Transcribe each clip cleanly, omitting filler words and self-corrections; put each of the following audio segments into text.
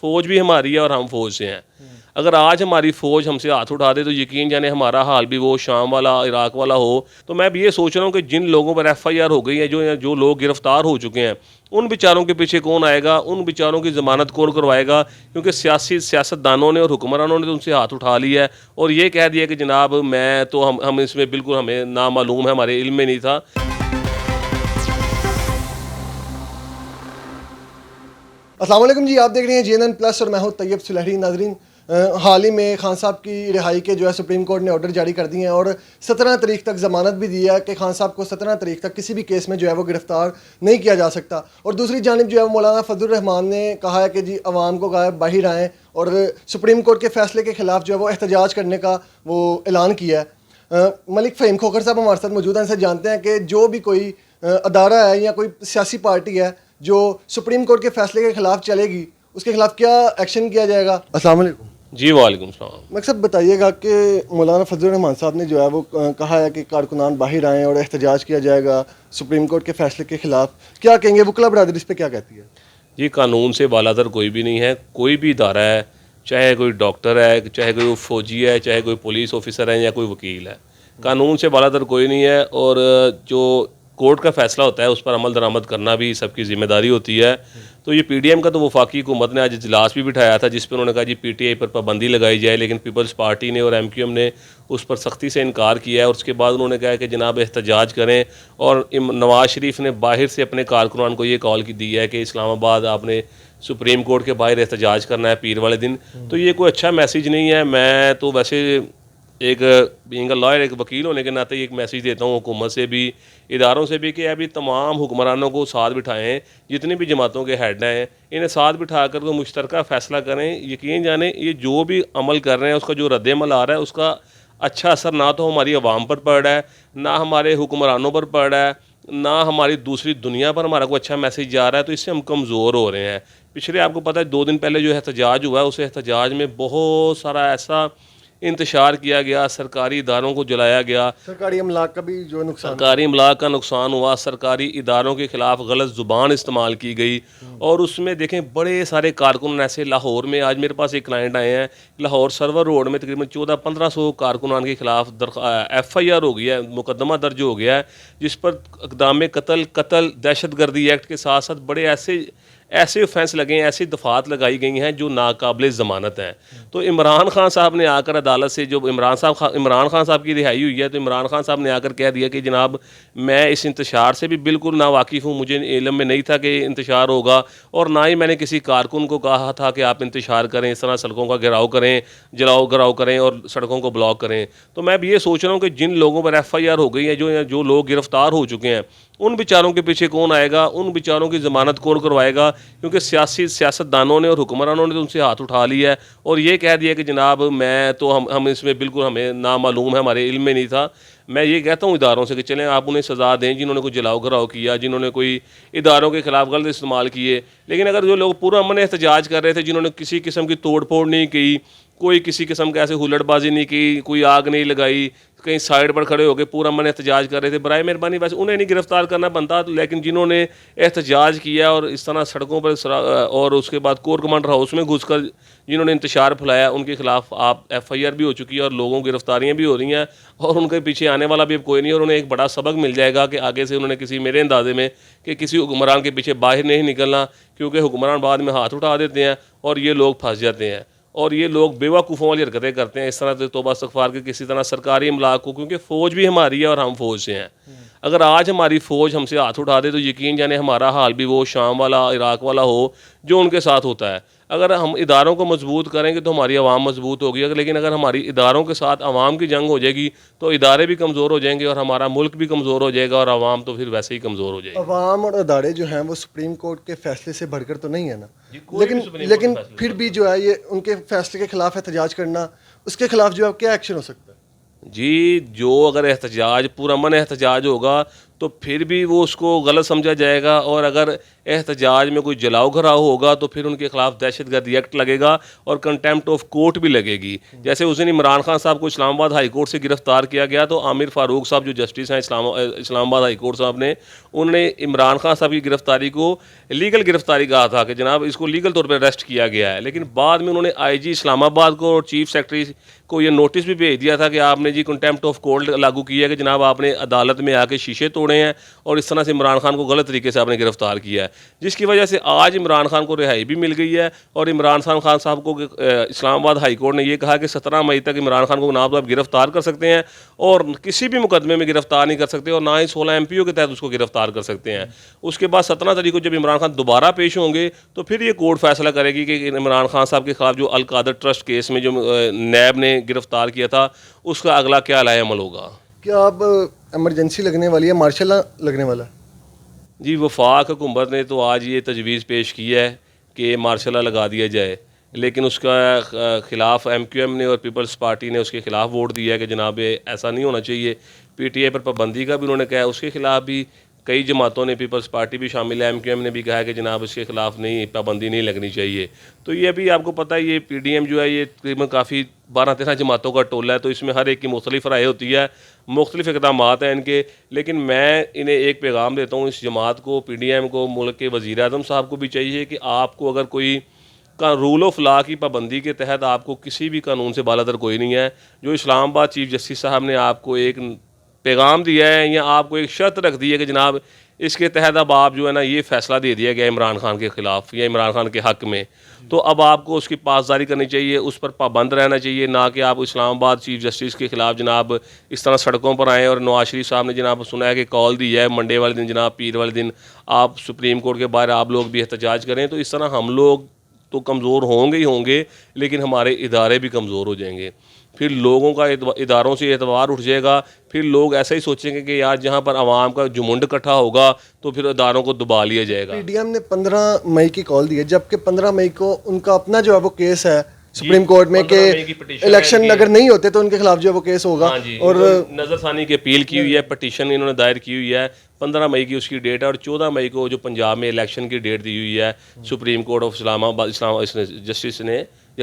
फ़ौज भी हमारी है और हम फ़ौज से हैं। अगर आज हमारी फ़ौज हमसे हाथ उठा दे तो यकीन जाने हमारा हाल भी वो शाम वाला इराक़ वाला हो। तो मैं भी ये सोच रहा हूँ कि जिन लोगों पर FIR हो गई है, जो लोग गिरफ़्तार हो चुके हैं, उन बेचारों के पीछे कौन आएगा, उन बेचारों की ज़मानत कौन करवाएगा? क्योंकि सियासतदानों ने और हुक्मरानों ने तो उनसे हाथ उठा लिया है और ये कह दिया कि जनाब मैं तो हम इसमें बिल्कुल हमें नामालूम है, हमारे इल्म में नहीं था। अस्सलाम वालेकुम जी, आप देख रहे हैं JNN प्लस और मैं हूं तैयब सुलहरी। नाजरीन, हाल ही में खान साहब की रिहाई के जो है सुप्रीम कोर्ट ने ऑर्डर जारी कर दिए हैं और 17 तारीख तक ज़मानत भी दी है कि खान साहब को 17 तारीख तक किसी भी केस में जो है वो गिरफ़्तार नहीं किया जा सकता। और दूसरी जानिब जो है मौलाना फजलुर रहमान ने कहा है कि जी अवाम को कहा बाहर आएँ और सुप्रीम कोर्ट के फ़ैसले के ख़िलाफ़ जो है वो एहतजाज करने का वो ऐलान किया है। मलिक फ़हीम खोखर साहब हमारे साथ मौजूद हैं, इनसे जानते हैं कि जो भी कोई अदारा है या कोई सियासी पार्टी है जो सुप्रीम कोर्ट के फैसले के खिलाफ चलेगी, उसके खिलाफ क्या एक्शन किया जाएगा। अस्सलाम वालेकुम जी। वालेकुम सलाम। मकसद बताइएगा कि मौलाना फजलुर रहमान साहब ने जो है वो कहा है कि कारकुनान बाहर आएँ और एहतजाज किया जाएगा सुप्रीम कोर्ट के फैसले के खिलाफ, क्या कहेंगे? वकला बरादरी इस पर क्या कहती है? जी, कानून से बालातर कोई भी नहीं है। कोई भी इदारा है, चाहे कोई डॉक्टर है, चाहे कोई फौजी है, चाहे कोई पुलिस ऑफिसर है या कोई वकील है, कानून से बालातर कोई नहीं है। और जो कोर्ट का फ़ैसला होता है उस पर अमल दरामद करना भी सबकी ज़िम्मेदारी होती है। तो ये PDM का तो वफाकी हुकूमत ने आज इजलास भी बिठाया था जिस पर उन्होंने कहा जी PTI पर पाबंदी लगाई जाए, लेकिन पीपल्स पार्टी ने और MQM ने उस पर सख्ती से इनकार किया है। और उसके बाद उन्होंने कहा कि जनाब एहतजाज करें। और नवाज़ शरीफ ने बाहर से अपने कारकुनान को ये कॉल की दी है कि इस्लामाबाद आपने सुप्रीम कोर्ट के बाहर एहतजाज करना है पीर वाले दिन। तो ये कोई अच्छा मैसेज नहीं है। मैं तो वैसे एक बीइंग अ लॉयर, एक वकील होने के नाते एक मैसेज देता हूँ हुकूमत से भी, इदारों से भी, कि अभी तमाम हुक्मरानों को साथ बिठाएं, जितनी भी जमातों के हेड हैं इन्हें साथ बिठा कर कोई मुश्तरका फ़ैसला करें। यकीन जाने ये जो भी अमल कर रहे हैं उसका जो रद्द-ए-अमल आ रहा है उसका अच्छा असर ना तो हमारी आवाम पर पड़ रहा है, ना हमारे हुक्मरानों पर पड़ रहा है, ना हमारी दूसरी दुनिया पर हमारा कोई अच्छा मैसेज जा रहा है। तो इससे हम कमज़ोर हो रहे हैं। पिछले आपको पता है 2 दिन पहले जो एहतजाज हुआ है, उस एहतजाज में बहुत सारा ऐसा इंतशार किया गया, सरकारी इदारों को जलाया गया, सरकारी अमलाक का भी जो नुकसान, सरकारी अमलाक का नुकसान हुआ, सरकारी इदारों के ख़िलाफ़ गलत ज़ुबान इस्तेमाल की गई। और उसमें देखें बड़े सारे कारकुन ऐसे, लाहौर में आज मेरे पास एक क्लाइंट आए हैं, लाहौर सर्वर रोड में तकरीबन 1400-1500 कारकुनान के ख़िलाफ़ FIR हो गया है, मुकदमा दर्ज हो गया है, जिस पर इक़दाम कत्ल दहशतगर्दी एक्ट के साथ साथ बड़े ऐसे ऑफेंस लगे हैं, ऐसी दफ़ात लगाई गई हैं जो नाकाबिल ज़मानत हैं। तो इमरान खान साहब ने आकर अदालत से, जो इमरान खान साहब की रिहाई हुई है, तो इमरान खान साहब ने आकर कह दिया कि जनाब मैं इस इंतशार से भी बिल्कुल ना वाकिफ़ हूँ, मुझे इल्म में नहीं था कि इंतशार होगा, और ना ही मैंने किसी कारकुन को कहा था कि आप इंतशार करें, इस तरह सड़कों का घेराव करें, जलाओ घराव करें और सड़कों को ब्लॉक करें। तो मैं भी ये सोच रहा हूँ कि जिन लोगों पर FIR हो गई है, जो लोग गिरफ़्तार हो चुके हैं, उन बेचारों के पीछे कौन आएगा, उन बेचारों की ज़मानत कौन करवाएगा? क्योंकि सियासतदानों ने और हुक्मरानों ने तो उनसे हाथ उठा लिया है और ये कह दिया कि जनाब मैं तो हम इसमें बिल्कुल हमें नामालूम है, हमारे इल्म में नहीं था। मैं ये कहता हूँ इदारों से कि चलें आप उन्हें सज़ा दें जिन्होंने कोई जलाओ घराव किया, जिन्होंने कोई इदारों के ख़िलाफ़ गलत इस्तेमाल किए। लेकिन अगर जो लोग पूरा अमन एहतजाज कर रहे थे, जिन्होंने किसी किस्म की तोड़ फोड़ नहीं की, कोई किसी किस्म का ऐसे हुल्लड़बाजी नहीं की, कोई आग नहीं लगाई, कहीं साइड पर खड़े होकर पूरा मन एहतजाज कर रहे थे, बराए मेहरबानी वैसे उन्हें नहीं गिरफ़्तार करना बनता। लेकिन जिन्होंने एहतजाज किया और इस तरह सड़कों पर और उसके बाद कोर कमांडर हाउस में घुसकर जिन्होंने इंतशार फैलाया, उनके खिलाफ आप FIR भी हो चुकी है और लोगों की गिरफ्तारियाँ भी हो रही हैं और उनके पीछे आने वाला भी अब कोई नहीं। और उन्हें एक बड़ा सबक मिल जाएगा कि आगे से उन्होंने किसी, मेरे अंदाजे में, कि किसी हुक्मरान के पीछे बाहर नहीं निकलना, क्योंकि हुक्मरान बाद में हाथ उठा देते हैं और ये लोग फंस जाते हैं और ये लोग बेवकूफ़ों वाली हरकतें करते हैं। इस तरह से तौबा इस्तग़फ़ार के किसी तरह सरकारी इमलाक को, क्योंकि फ़ौज भी हमारी है और हम फ़ौज से हैं। अगर आज हमारी फ़ौज हमसे हाथ उठा दे तो यकीन जाने हमारा हाल भी वो शाम वाला इराक़ वाला हो जो उनके साथ होता है। अगर हम इदारों को मजबूत करेंगे तो हमारी आवाम मजबूत होगी, लेकिन अगर हमारी इदारों के साथ आवाम की जंग हो जाएगी तो इदारे भी कमज़ोर हो जाएंगे और हमारा मुल्क भी कमज़ोर हो जाएगा और आवाम तो फिर वैसे ही कमज़ोर हो जाएगी। आवाम और इदारे जो हैं वो सुप्रीम कोर्ट के फैसले से बढ़कर तो नहीं है ना, लेकिन फिर भी जो है ये उनके फैसले के खिलाफ एहतजाज करना, उसके खिलाफ जो है क्या एक्शन हो सकता है? जी, जो अगर एहतजाज पूरा अमन एहतजाज होगा تو پھر بھی وہ اس کو غلط سمجھا جائے گا، اور اگر احتجاج میں کوئی جلاؤ گھراؤ ہوگا تو پھر ان کے خلاف دہشت گردی ایکٹ لگے گا اور کنٹیمپٹ آف کورٹ بھی لگے گی. جیسے اس دن عمران خان صاحب کو اسلام آباد ہائی کورٹ سے گرفتار کیا گیا، تو عامر فاروق صاحب جو جسٹس ہیں اسلام آباد ہائی کورٹ صاحب نے، انہوں نے عمران خان صاحب کی گرفتاری کو لیگل گرفتاری کہا تھا کہ جناب اس کو لیگل طور پہ اریسٹ کیا گیا ہے، لیکن بعد میں انہوں نے آئی جی اسلام آباد کو اور چیف سیکرٹری کو یہ نوٹس بھی بھیج دیا تھا کہ آپ نے جی کنٹیمپٹ آف کورٹ لاگو کیا ہے کہ جناب آپ نے عدالت میں آ کے شیشے توڑے ہیں اور اس طرح سے عمران خان کو غلط طریقے سے آپ نے گرفتار کیا ہے، جس کی وجہ سے آج عمران خان کو رہائی بھی مل گئی ہے. اور عمران خان صاحب کو اسلام آباد ہائی کورٹ نے یہ کہا کہ 17 مئی تک عمران خان کو نہ تو آپ گرفتار کر سکتے ہیں اور کسی بھی مقدمے میں گرفتار نہیں کر سکتے، اور نہ ہی 16 MPO کے تحت اس کو گرفتار کر سکتے ہیں. اس کے بعد 17 تاریخ کو جب عمران خان دوبارہ پیش ہوں گے تو پھر یہ کورٹ فیصلہ کرے گی کہ عمران خان صاحب کے خلاف جو القادر ٹرسٹ کیس میں جو نیب نے گرفتار کیا تھا اس کا اگلا کیا عمل عمل ہوگا. کیا اب ایمرجنسی لگنے والی ہے، مارشل لگنے والا ہے؟ جی وفاق حکومت نے تو آج یہ تجویز پیش کی ہے کہ مارشل لا لگا دیا جائے، لیکن اس کا خلاف MQM نے اور پیپلز پارٹی نے اس کے خلاف ووٹ دیا ہے کہ جناب ایسا نہیں ہونا چاہیے. PTI پر پابندی کا بھی انہوں نے کہا ہے، اس کے خلاف بھی کئی جماعتوں نے، پیپلز پارٹی بھی شامل ہے، MQM نے بھی کہا ہے کہ جناب اس کے خلاف نہیں، پابندی نہیں لگنی چاہیے. تو یہ بھی آپ کو پتہ ہے یہ PDM جو ہے یہ تقریباً کافی 12-13 جماعتوں کا ٹولہ ہے، تو اس میں ہر ایک کی مختلف رائے ہوتی ہے، مختلف اقدامات ہیں ان کے. لیکن میں انہیں ایک پیغام دیتا ہوں اس جماعت کو، PDM کو، ملک کے وزیر اعظم صاحب کو بھی چاہیے کہ آپ کو اگر کوئی رول آف لا کی پابندی کے تحت آپ کو کسی بھی قانون سے بالاتر کوئی نہیں ہے. جو اسلام آباد چیف جسٹس صاحب نے آپ کو ایک پیغام دیا ہے یا آپ کو ایک شرط رکھ دی ہے کہ جناب اس کے تحت اب آپ جو ہے نا یہ فیصلہ دے دیا گیا عمران خان کے خلاف یا عمران خان کے حق میں، تو اب آپ کو اس کی پاسداری کرنی چاہیے، اس پر پابند رہنا چاہیے، نہ کہ آپ اسلام آباد چیف جسٹس کے خلاف جناب اس طرح سڑکوں پر آئیں. اور نواز شریف صاحب نے جناب سنا ہے کہ کال دی ہے منڈے والے دن، جناب پیر والے دن آپ سپریم کورٹ کے باہر آپ لوگ بھی احتجاج کریں. تو اس طرح ہم لوگ تو کمزور ہوں گے ہی ہوں گے، لیکن ہمارے ادارے بھی کمزور ہو جائیں گے. پھر لوگوں کا اداروں سے اعتبار اٹھ جائے گا، پھر لوگ ایسا ہی سوچیں گے کہ یار جہاں پر عوام کا جمنڈ اکٹھا ہوگا تو پھر اداروں کو دبا لیا جائے گا. PDM نے 15 مئی کی کال دی ہے، جبکہ 15 مئی کو ان کا اپنا جو ہے وہ کیس ہے سپریم کورٹ میں کہ الیکشن اگر نہیں ہوتے تو ان کے خلاف جو ہے وہ کیس ہوگا. اور نظر ثانی کی اپیل کی ہوئی ہے، پٹیشن انہوں نے دائر کی ہوئی ہے. 15 مئی کی اس کی ڈیٹ ہے، اور 14 مئی کو جو پنجاب میں الیکشن کی ڈیٹ دی ہوئی ہے سپریم کورٹ آف اسلام آباد جسٹس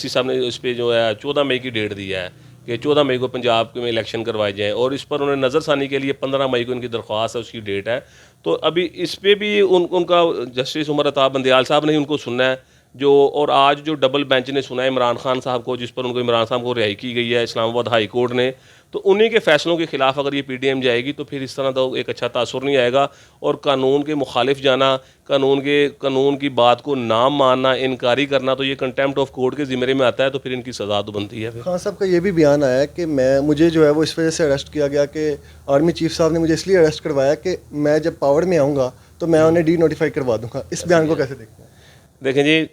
صاحب نے اس پہ جو ہے 14 مئی کی ڈیٹ دی ہے کہ 14 مئی کو پنجاب میں الیکشن کروائے جائیں، اور اس پر انہوں نے نظر ثانی کے لیے 15 مئی کو ان کی درخواست ہے، اس کی ڈیٹ ہے. تو ابھی اس پہ بھی ان کا جسٹس عمر عطا بندیال صاحب نے ان کو سننا ہے جو، اور آج جو ڈبل بینچ نے سنا ہے عمران خان صاحب کو، جس پر ان کو عمران صاحب کو رہائی کی گئی ہے اسلام آباد ہائی کورٹ نے. تو انہی کے فیصلوں کے خلاف اگر یہ PDM جائے گی تو پھر اس طرح تو ایک اچھا تاثر نہیں آئے گا، اور قانون کے مخالف جانا، قانون کی بات کو نہ ماننا، انکاری کرنا، تو یہ کنٹیمپٹ آف کورٹ کے زمرے میں آتا ہے، تو پھر ان کی سزا تو بنتی ہے. خان صاحب کا یہ بھی بیان آیا ہے کہ مجھے جو ہے وہ اس وجہ سے اریسٹ کیا گیا کہ آرمی چیف صاحب نے مجھے اس لیے اریسٹ کروایا کہ میں جب پاور میں آؤں گا تو میں انہیں ڈی نوٹیفائی کروا دوں گا. اس بیان کو کیسے دیکھتے ہیں؟ دیکھیں جی،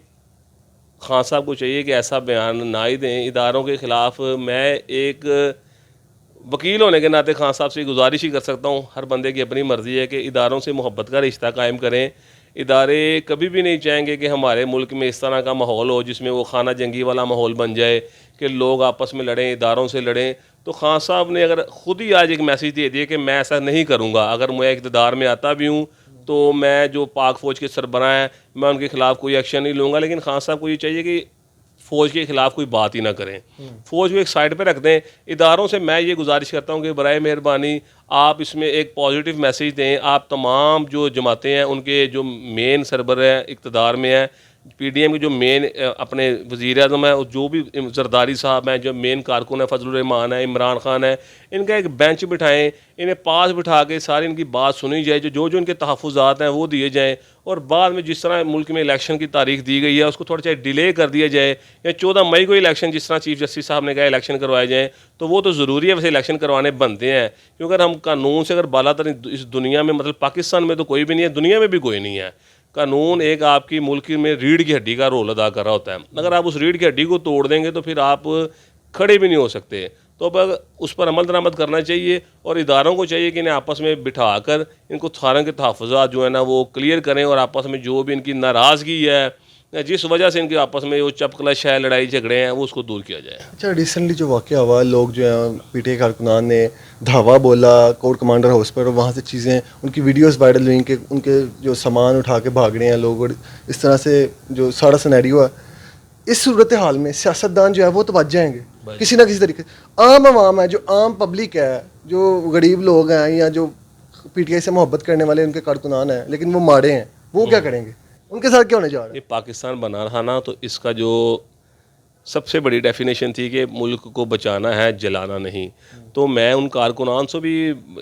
خان صاحب کو چاہیے کہ ایسا بیان نہ ہی دیں اداروں کے خلاف. میں ایک وکیل ہونے کے ناطے خان صاحب سے گزارش ہی کر سکتا ہوں، ہر بندے کی اپنی مرضی ہے کہ اداروں سے محبت کا رشتہ قائم کریں. ادارے کبھی بھی نہیں چاہیں گے کہ ہمارے ملک میں اس طرح کا ماحول ہو جس میں وہ خانہ جنگی والا ماحول بن جائے کہ لوگ آپس میں لڑیں، اداروں سے لڑیں. تو خان صاحب نے اگر خود ہی آج ایک میسیج دے دیا کہ میں ایسا نہیں کروں گا، اگر میں اقتدار میں آتا بھی ہوں تو میں جو پاک فوج کے سربراہ ہیں میں ان کے خلاف کوئی ایکشن نہیں لوں گا. لیکن خان صاحب کو یہ چاہیے کہ فوج کے خلاف کوئی بات ہی نہ کریں، فوج کو ایک سائڈ پہ رکھ دیں. اداروں سے میں یہ گزارش کرتا ہوں کہ برائے مہربانی آپ اس میں ایک پازیٹیو میسیج دیں. آپ تمام جو جماعتیں ہیں ان کے جو مین سربراہ اقتدار میں ہیں، PDM کے جو مین اپنے وزیر اعظم ہیں، جو بھی زرداری صاحب ہیں، جو مین کارکن ہیں، فضل الرحمان ہے، عمران خان ہے، ان کا ایک بینچ بٹھائیں، انہیں پاس بٹھا کے ساری ان کی بات سنی جائے، جو ان کے تحفظات ہیں وہ دیے جائیں. اور بعد میں جس طرح ملک میں الیکشن کی تاریخ دی گئی ہے اس کو تھوڑا سا ڈیلے کر دیا جائے، یا 14 مئی کو الیکشن جس طرح چیف جسٹس صاحب نے کہا الیکشن کروائے جائیں. تو وہ تو ضروری ہے، ویسے الیکشن کروانے بنتے ہیں، کیونکہ اگر ہم قانون سے اگر بالا تر اس دنیا میں، مطلب پاکستان میں تو کوئی بھی نہیں ہے، دنیا میں بھی کوئی نہیں ہے. قانون ایک آپ کی ملک میں ریڑھ کی ہڈی کا رول ادا کر رہا ہوتا ہے. اگر آپ اس ریڑھ کی ہڈی کو توڑ دیں گے تو پھر آپ کھڑے بھی نہیں ہو سکتے. تو اب اس پر عمل درآمد کرنا چاہیے، اور اداروں کو چاہیے کہ انہیں آپس میں بٹھا کر ان کو سارے کے تحفظات جو ہے نا وہ کلیئر کریں، اور آپس میں جو بھی ان کی ناراضگی ہے या जिस वजह से इनके आपस में वो चपकलश है, लड़ाई झगड़े हैं, वो उसको दूर किया जाए। अच्छा, रिसेंटली जो वाक़या हुआ, लोग जो हैं पीटीआई कारकुनान ने धावा बोला कोर्ट कमांडर हाउस पर, और वहाँ से चीज़ें उनकी वीडियोस वायरल हुई कि उनके जो सामान उठा के भाग रहे हैं लोग, और इस तरह से जो सारा सिनेरियो है, इस सूरत हाल में सियासतदान जो है वो तो बच जाएंगे किसी ना किसी तरीके। आम आवाम है, जो आम पब्लिक है, जो गरीब लोग हैं, या जो पीटीआई से मोहब्बत करने वाले उनके कारकुनान हैं लेकिन वो माड़े हैं, वो क्या करेंगे? उनके साथ क्या होने जा रहा है? ये पाकिस्तान बना रहा ना, तो इसका जो सबसे बड़ी डेफिनेशन थी कि मुल्क को बचाना है, जलाना नहीं। तो मैं उन कारकुनान से भी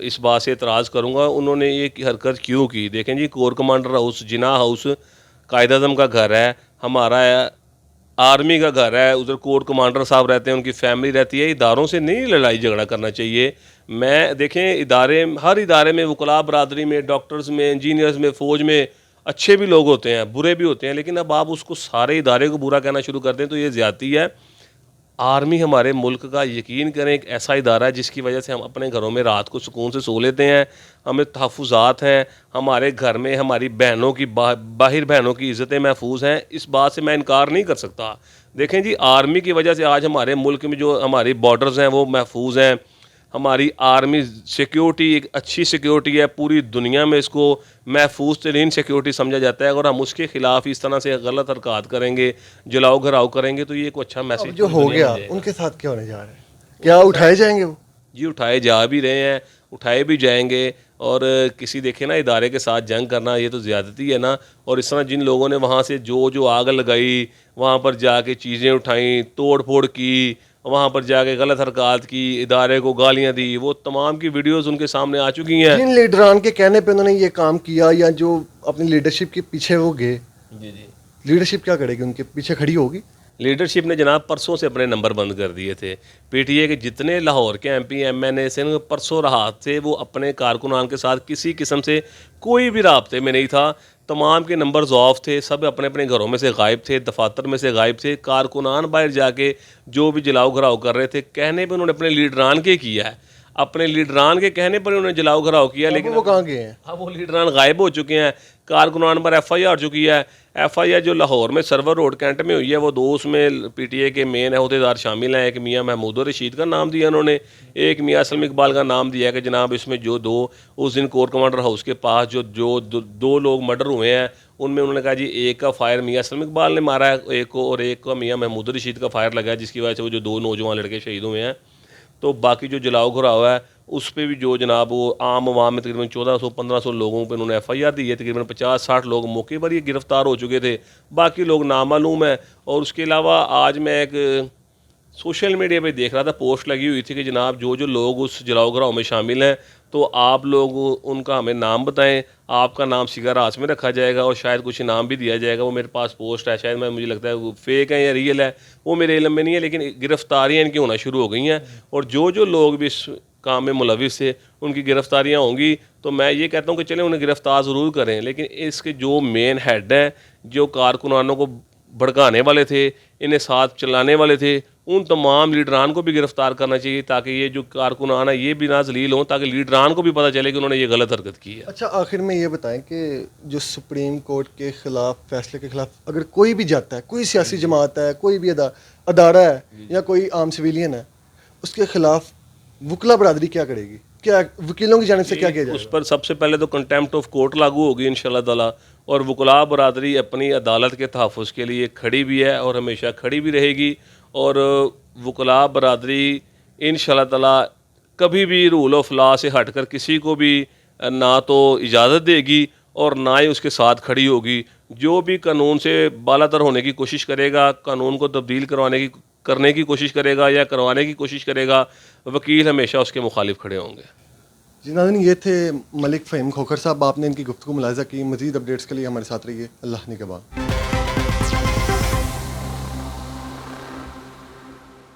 इस बात से एतराज़ करूँगा, उन्होंने ये हरकत क्यों की। देखें जी, कोर कमांडर हाउस, जिना हाउस कायद-ए-आज़म का घर है, हमारा आर्मी का घर है, उधर कोर कमांडर साहब रहते हैं, उनकी फैमिली रहती है। इदारों से नहीं लड़ाई झगड़ा करना चाहिए। मैं देखें, इदारे, हर इदारे में, वकला बरादरी में, डॉक्टर्स में, इंजीनियर्स में, फ़ौज में अच्छे भी लोग होते हैं, बुरे भी होते हैं, लेकिन अब आप उसको सारे इदारे को बुरा कहना शुरू कर दें तो ये ज़्यादती है। आर्मी हमारे मुल्क का, यकीन करें, एक ऐसा इदारा है जिसकी वजह से हम अपने घरों में रात को सुकून से सो लेते हैं, हमें तहफ़्फ़ुज़ात हैं, हमारे घर में हमारी बहनों की बाहर बहनों की इज़्ज़तें महफूज हैं। इस बात से मैं इनकार नहीं कर सकता। देखें जी, आर्मी की वजह से आज हमारे मुल्क में जो हमारी बॉर्डर्स हैं वो महफूज हैं। हमारी आर्मी सिक्योरिटी एक अच्छी सिक्योरिटी है, पूरी दुनिया में इसको महफूज तरीन सिक्योरिटी समझा जाता है। अगर हम उसके ख़िलाफ़ इस तरह से गलत हरकत करेंगे, जलाओ घराव करेंगे, तो ये एक अच्छा मैसेज जो हो गया उनके साथ क्या होने जा रहा है? क्या उठाए जाएंगे वो? जी, उठाए जा भी रहे हैं, उठाए भी जाएंगे। और किसी देखे ना इदारे के साथ जंग करना, ये तो ज़्यादती है ना। और इस तरह जिन लोगों ने वहाँ से जो आग लगाई, वहाँ पर जाके चीज़ें उठाई, तोड़ फोड़ की, वहाँ पर जाके गलत हरकत की, इदारे को गालियाँ दी, वो तमाम की वीडियोस उनके सामने आ चुकी हैं। जिन लीडरान के कहने पे उन्होंने ये काम किया, या जो अपनी लीडरशिप के पीछे वो गए, जी जी, लीडरशिप क्या करेगी? उनके पीछे खड़ी होगी? लीडरशिप ने जनाब परसों से अपने नंबर बंद कर दिए थे। पीटीए के जितने लाहौर के एमपी एमएनए से परसों रात से वो अपने कारकुनान के साथ किसी किस्म से कोई भी राब्ते में नहीं था। तमाम के नंबर्स ऑफ थे, सब अपने अपने घरों में से गायब थे, दफातर में से गायब थे। कारकुनान बाहर जाके जो भी जलाओ घराव कर रहे थे, कहने पे उन्होंने अपने लीडरान के किया है, अपने लीडरान के कहने पर उन्होंने जलाओ घराव किया। लेकिन वो कहाँ गए हैं? अब वो लीडरान गायब हो चुके हैं। कारकुनान पर एफआईआर हो चुकी है। एफआईआर जो लाहौर में सर्वर रोड कैंट में हुई है, वो 2 उसमें पीटीए के मेन अहदेदार शामिल हैं। एक मियाँ महमूद रशीद का नाम दिया उन्होंने, एक मियाँ असलम इकबाल का नाम दिया कि जनाब इसमें जो 2 उस दिन कोर कमांडर हाउस के पास जो दो लोग मर्डर हुए हैं, उनमें उन्होंने कहा जी एक का फायर मियाँ असलम इकबाल ने मारा है एक को, और एक का मियाँ महमूद रशीद का फायर लगा है, जिसकी वजह से वो जो 2 नौजवान लड़के शहीद हुए हैं। तो बाकी जो जलाओ घराव है उस पर भी जो जनाब वो आम आवाम में तकरीबन 1400-1500 लोगों पर उन्होंने एफआईआर दी है। तकरीबन 50-60 लोग मौके पर ही गिरफ्तार हो चुके थे, बाकी लोग नामालूम है। और उसके अलावा आज मैं एक सोशल मीडिया पे देख रहा था, पोस्ट लगी हुई थी कि जनाब जो लोग उस जलाओ घराव में शामिल हैं, तो आप लोग उनका हमें नाम बताएं, आपका नाम सिगार हाथ में रखा जाएगा और शायद कुछ इनाम भी दिया जाएगा। वो मेरे पास पोस्ट है, शायद मुझे लगता है वो फेक है या रियल है, वो मेरे इल्म में नहीं है, लेकिन गिरफ्तारियाँ इनकी होना शुरू हो गई हैं। और जो लोग भी इस काम में मुलविस थे, उनकी गिरफ्तारियाँ होंगी। तो मैं ये कहता हूँ कि चलें उन्हें गिरफ्तार ज़रूर करें, लेकिन इसके जो मेन हेड हैं, जो कारकुनानों को भड़काने वाले थे, इन्हें साथ चलाने वाले थे, उन तमाम लीडरान को भी गिरफ्तार करना चाहिए, ताकि ये जो कारकुनान है ये भी ना जलील हों, ताकि लीडरान को भी पता चले कि उन्होंने ये गलत हरकत की है। अच्छा, आखिर में ये बताएं कि जो सुप्रीम कोर्ट के खिलाफ फैसले के खिलाफ अगर कोई भी जाता है, कोई सियासी जमात है, कोई भी अदारा है, या कोई आम सिविलियन है, उसके खिलाफ वकला बरादरी क्या करेगी? क्या वकीलों की जानिब से क्या किया जाएगा? उस पर सबसे पहले तो कंटेम्प्ट ऑफ कोर्ट लागू होगी इंशाल्लाह ताला। और वकला बरादरी अपनी अदालत के तहफ़्फ़ुज़ के लिए खड़ी भी है और हमेशा खड़ी भी रहेगी। और वकला बरादरी इंशाल्लाह ताला कभी भी रूल ऑफ लॉ से हटकर किसी को भी ना तो इजाज़त देगी और ना ही उसके साथ खड़ी होगी। जो भी कानून से बालातर होने की कोशिश करेगा, कानून को तब्दील करने की कोशिश करेगा या करवाने की कोशिश करेगा, वकील हमेशा उसके मुखालिफ खड़े होंगे। जी नाज़रीन, ये थे मलिक फ़हीम खोखर साहब। आपने इनकी गुफ्तगू मुलाहिज़ा की। मज़ीद अपडेट्स के लिए हमारे साथ रहिए। अल्लाह निगहबान।